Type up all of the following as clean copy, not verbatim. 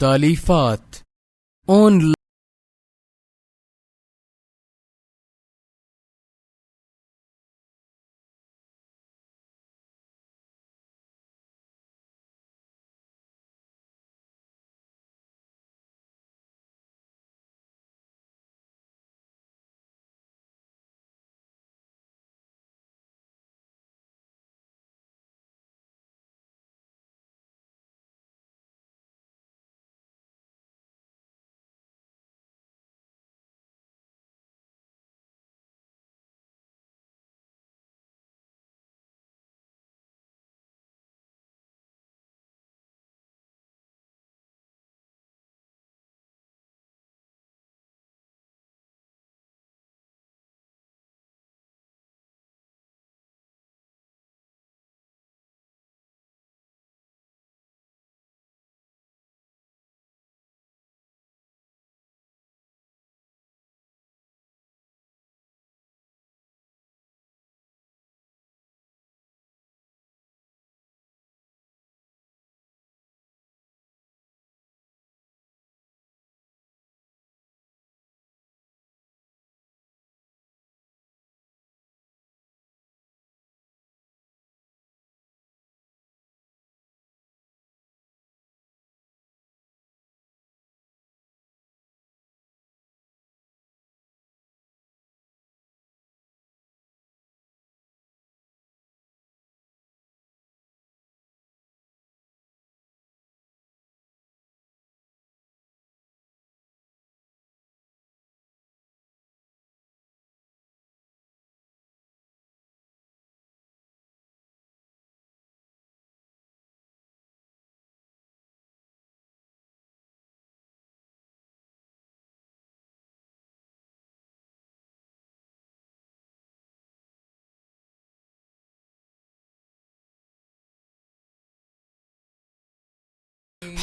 تأليفات أونلاين.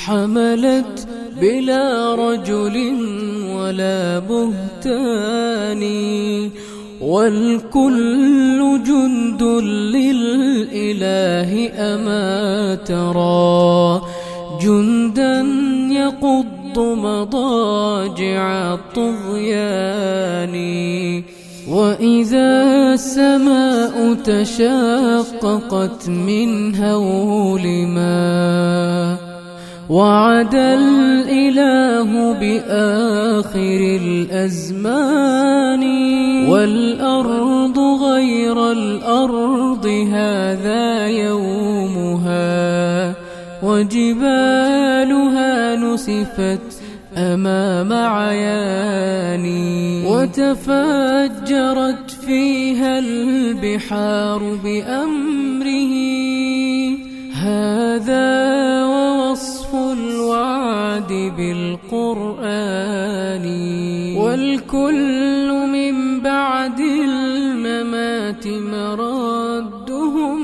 حملت بلا رجل ولا بهتان، والكل جند للإله أما ترى جندا يقض مضاجع الطغيان. وإذا السماء تشققت من هول ما وعد الإله بآخر الأزمان، والأرض غير الأرض هذا يومها، وجبالها نسفت أمام عياني، وتفجرت فيها البحار بأمره. هذا ووصف الوعد بالقرآن، والكل من بعد الممات مردهم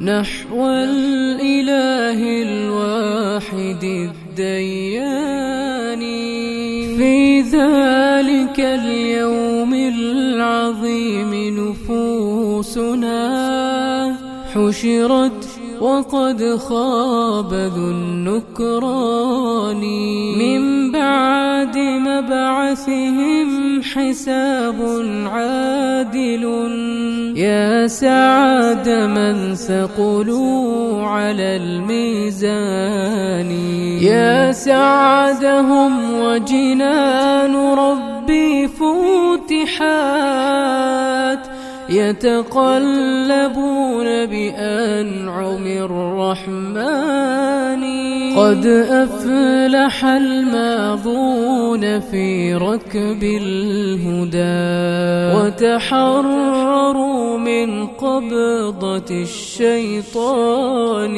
نحو الإله الواحد الديان. في ذلك اليوم العظيم نفوسنا حشرت وقد خاب ذو النكران، من بعد مبعثهم حساب عادل. يا سعد من ثقلوا على الميزان، يا سعدهم وجنان ربي فتحات، يتقلبون بأنعم الرحمن. قد أفلح الماضون في ركب الهدى، وتحرروا من قبضة الشيطان.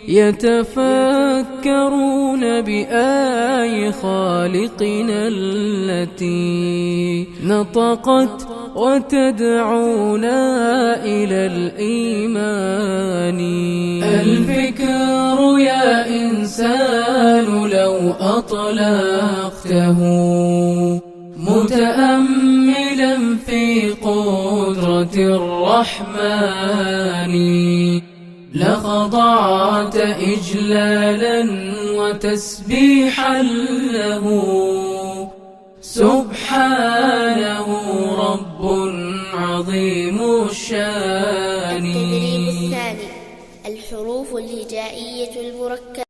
يتفكرون بآي خالقنا التي نطقت وتدعونا إلى الإيمان. الفكر يا إنسان لو أطلقته متأملا في قدرة الرحمن، خضعت إجلالا وتسبيحا له سبحانه رب عظيم الشان. التدريب الثاني: الحروف الهجائية المركبة.